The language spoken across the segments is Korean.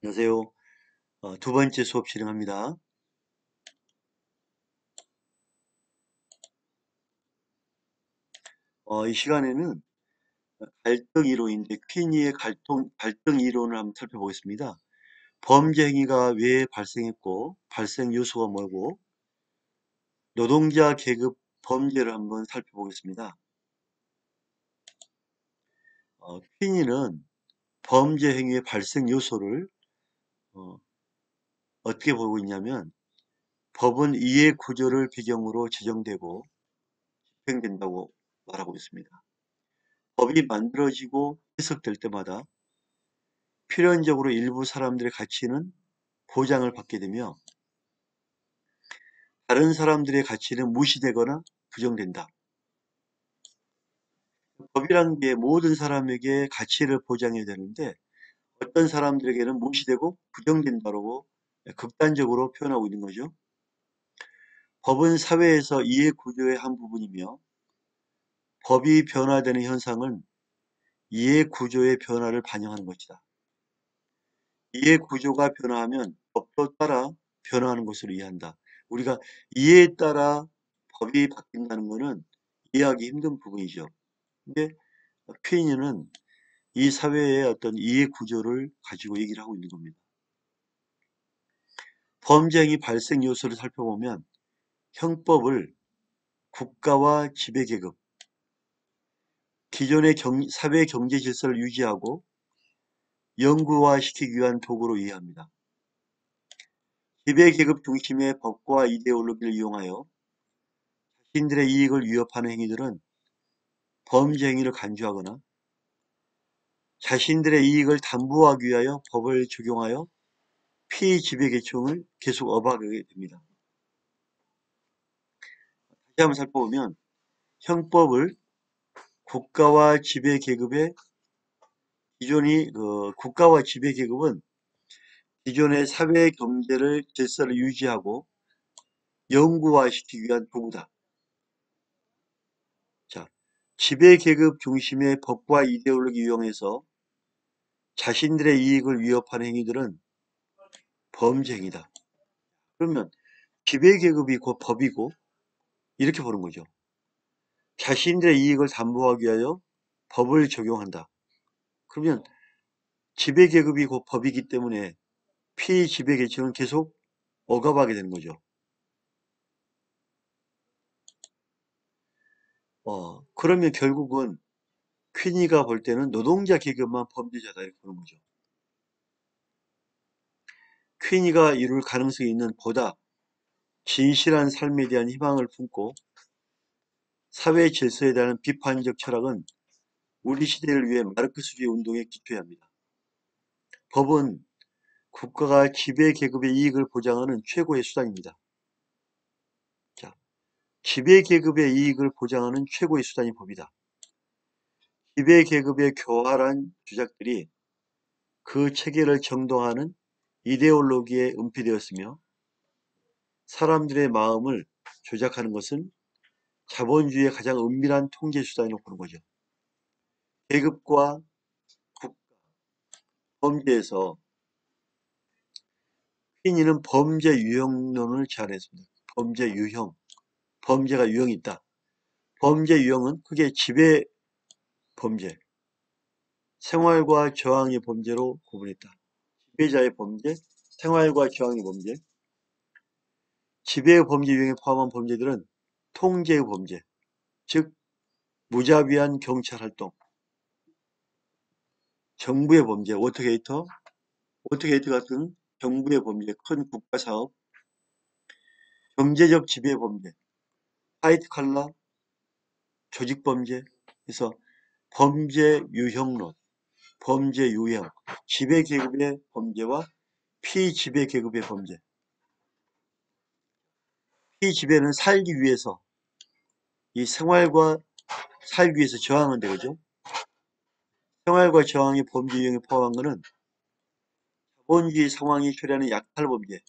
안녕하세요. 두 번째 수업 진행합니다. 이 시간에는 갈등 이론인데 퀸이의 갈등 이론을 한번 살펴보겠습니다. 범죄 행위가 왜 발생했고 발생 요소가 뭐고 노동자 계급 범죄를 한번 살펴보겠습니다. 퀸이는 범죄 행위의 발생 요소를 어, 어떻게 보고 있냐면 법은 이해 구조를 배경으로 제정되고 집행된다고 말하고 있습니다. 법이 만들어지고 해석될 때마다 필연적으로 일부 사람들의 가치는 보장을 받게 되며 다른 사람들의 가치는 무시되거나 부정된다. 법이란 게 모든 사람에게 가치를 보장해야 되는데 어떤 사람들에게는 무시되고 부정된다고 극단적으로 표현하고 있는 거죠. 법은 사회에서 이해 구조의 한 부분이며 법이 변화되는 현상은 이해 구조의 변화를 반영하는 것이다. 이해 구조가 변화하면 법도 따라 변화하는 것으로 이해한다. 우리가 이해에 따라 법이 바뀐다는 것은 이해하기 힘든 부분이죠. 근데 퀸이는 이 사회의 어떤 이해 구조를 가지고 얘기를 하고 있는 겁니다. 범죄행위 발생 요소를 살펴보면 형법을 국가와 지배계급, 기존의 사회 경제 질서를 유지하고 영구화시키기 위한 도구로 이해합니다. 지배계급 중심의 법과 이데올로기를 이용하여 자신들의 이익을 위협하는 행위들은 범죄 행위를 간주하거나 자신들의 이익을 담보하기 위하여 법을 적용하여 피지배계층을 계속 억압하게 됩니다. 다시 한번 살펴보면 형법을 국가와 지배계급의 국가와 지배계급은 기존의 사회 경제를 질서를 유지하고 영구화시키기 위한 도구다. 자, 지배계급 중심의 법과 이데올로기 이용해서 자신들의 이익을 위협하는 행위들은 범죄 행위다. 그러면 지배계급이 곧 법이고 이렇게 보는 거죠. 자신들의 이익을 담보하기 위하여 법을 적용한다. 그러면 지배계급이 곧 법이기 때문에 피지배계층은 계속 억압하게 되는 거죠. 그러면 결국은 퀸이가 볼 때는 노동자 계급만 범죄자다 이렇게 보는 거죠. 퀸이가 이룰 가능성이 있는 보다 진실한 삶에 대한 희망을 품고 사회 질서에 대한 비판적 철학은 우리 시대를 위해 마르크스주의 운동에 기초해야 합니다. 법은 국가가 지배계급의 이익을 보장하는 최고의 수단입니다. 자, 지배계급의 이익을 보장하는 최고의 수단이 법이다. 지배계급의 교활한 주장들이 그 체계를 정동하는 이데올로기에 은폐되었으며 사람들의 마음을 조작하는 것은 자본주의의 가장 은밀한 통제 수단이라고 보는 거죠. 계급과 범죄에서 퀸이는 범죄 유형론을 제안했습니다. 범죄 유형, 범죄가 유형이 있다. 범죄 유형은 크게 지배 범죄, 생활과 저항의 범죄로 구분했다. 지배자의 범죄, 생활과 저항의 범죄, 지배의 범죄 유형에 포함한 범죄들은 통제의 범죄, 즉 무자비한 경찰 활동, 정부의 범죄, 워터게이트 같은 정부의 범죄, 큰 국가 사업, 경제적 지배 범죄, 화이트 칼라, 조직 범죄, 그래서 범죄 유형론, 범죄 유형, 지배 계급의 범죄와 피지배 계급의 범죄. 피지배는 살기 위해서 이 생활과 살기 위해서 저항한 데죠. 생활과 저항의 범죄 유형에 포함한 것은 자본주의 상황이 초래하는 약탈 범죄,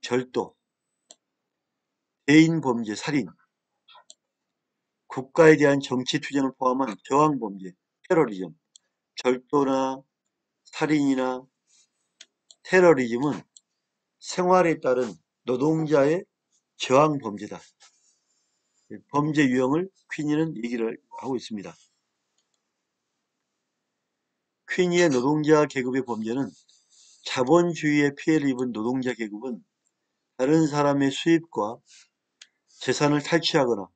절도, 대인 범죄, 살인, 국가에 대한 정치 투쟁을 포함한 저항 범죄, 테러리즘, 절도나 살인이나 테러리즘은 생활에 따른 노동자의 저항 범죄다. 범죄 유형을 퀸이는 얘기를 하고 있습니다. 퀸이의 노동자 계급의 범죄는 자본주의의 피해를 입은 노동자 계급은 다른 사람의 수입과 재산을 탈취하거나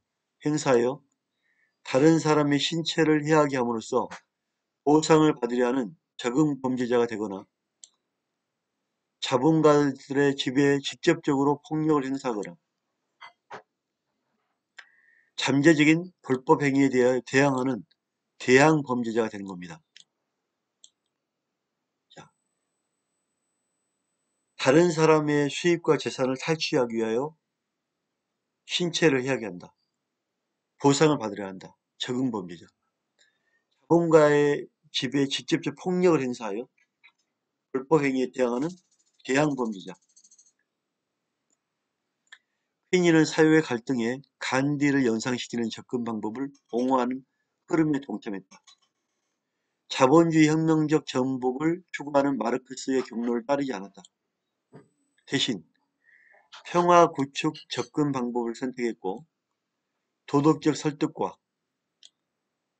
행사하여 다른 사람의 신체를 해하게 함으로써 보상을 받으려 하는 적응 범죄자가 되거나 자본가들의 지배에 직접적으로 폭력을 행사하거나 잠재적인 불법 행위에 대하여 대항하는 대항 범죄자가 되는 겁니다. 자, 다른 사람의 수입과 재산을 탈취하기 위하여 신체를 해하게 한다. 보상을 받으려 한다. 적응 범죄자. 자본가의 지배에 직접적 폭력을 행사하여 불법 행위에 대항하는 대항 범죄자. 퀸이는 사회의 갈등에 간디를 연상시키는 접근 방법을 옹호하는 흐름에 동참했다. 자본주의 혁명적 전복을 추구하는 마르크스의 경로를 따르지 않았다. 대신 평화 구축 접근 방법을 선택했고 도덕적 설득과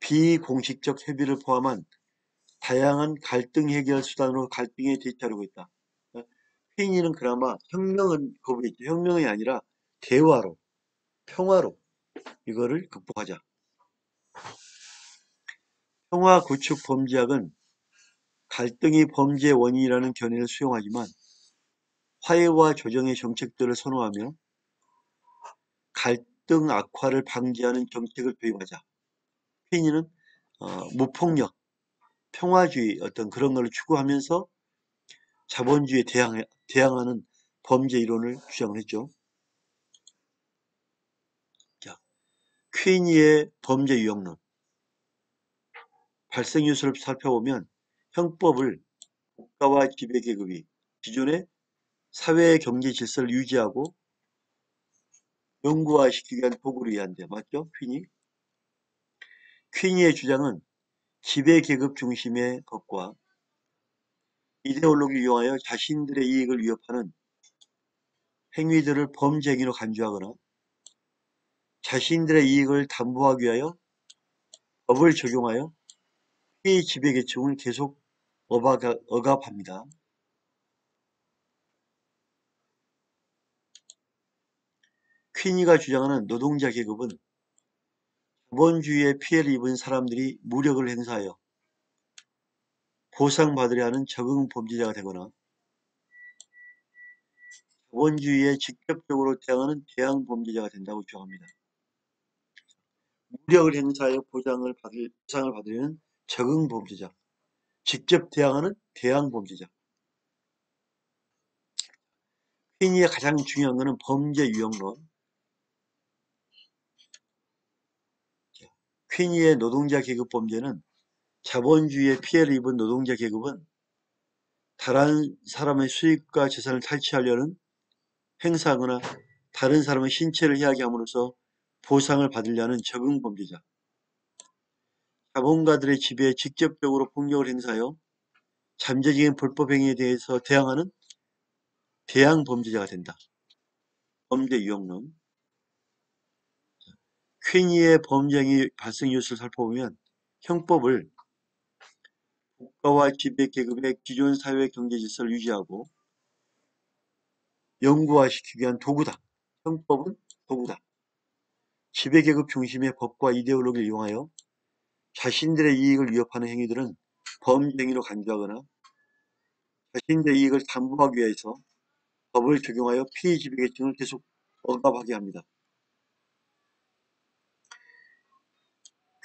비공식적 협의를 포함한 다양한 갈등 해결 수단으로 갈등에 대처하려고 했다. 퀸이는 그나마 혁명은 거부했죠. 혁명이 아니라 대화로, 평화로 이거를 극복하자. 평화 구축 범죄학은 갈등이 범죄의 원인이라는 견해를 수용하지만 화해와 조정의 정책들을 선호하며 갈등 악화를 방지하는 정책을 도입하자. 퀸이는 무폭력, 평화주의 어떤 그런 걸 추구하면서 자본주의에 대항하는 범죄 이론을 주장을 했죠. 자, 퀸이의 범죄 유형론. 발생 요소를 살펴보면 형법을 국가와 지배계급이 기존의 사회 경제 질서를 유지하고 영구화시키기 위한 도구를 위한데 맞죠? 퀸이? 퀸이의 주장은 지배계급 중심의 법과 이데올로기를 이용하여 자신들의 이익을 위협하는 행위들을 범죄 행위로 간주하거나 자신들의 이익을 담보하기 위하여 법을 적용하여 피해 지배계층을 계속 억압합니다. 퀸이가 주장하는 노동자 계급은 자본주의의 피해를 입은 사람들이 무력을 행사하여 보상받으려 하는 적응 범죄자가 되거나 자본주의에 직접적으로 대항하는 대항 범죄자가 된다고 주장합니다. 무력을 행사하여 보상을 받으려는 적응 범죄자, 직접 대항하는 대항 범죄자. 퀸이의 가장 중요한 것은 범죄 유형론. 퀸이의 노동자 계급 범죄는 자본주의의 피해를 입은 노동자 계급은 다른 사람의 수익과 재산을 탈취하려는 행사하거나 다른 사람의 신체를 해하게 함으로써 보상을 받으려는 적응 범죄자. 자본가들의 지배에 직접적으로 폭력을 행사하여 잠재적인 불법 행위에 대해서 대항하는 대항 범죄자가 된다. 범죄 유형론. 퀸이의 범죄 행위 발생 요소를 살펴보면 형법을 국가와 지배 계급의 기존 사회 경제 질서를 유지하고 영구화시키기 위한 도구다. 형법은 도구다. 지배계급 중심의 법과 이데올로기를 이용하여 자신들의 이익을 위협하는 행위들은 범죄 행위로 간주하거나 자신들의 이익을 담보하기 위해서 법을 적용하여 피해 지배계층을 계속 억압하게 합니다.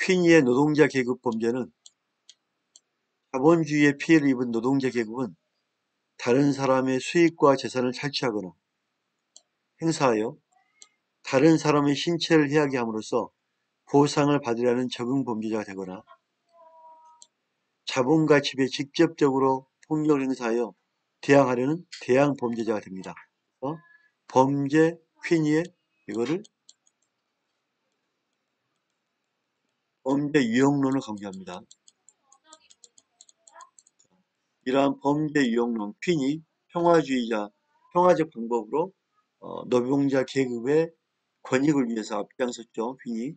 퀸이의 노동자 계급 범죄는 자본주의의 피해를 입은 노동자 계급은 다른 사람의 수익과 재산을 탈취하거나 행사하여 다른 사람의 신체를 해하게 함으로써 보상을 받으려는 적응 범죄자가 되거나 자본가 지배에 직접적으로 폭력을 행사하여 대항하려는 대항 범죄자가 됩니다. 범죄 퀸이의 이거를 범죄 유형론을 강조합니다. 이러한 범죄 유형론 퀸이 평화주의자, 평화적 방법으로 노동자 계급의 권익을 위해서 앞장섰죠. 휘니.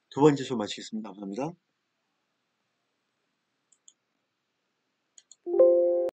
두 번째 소 마치겠습니다. 감사합니다.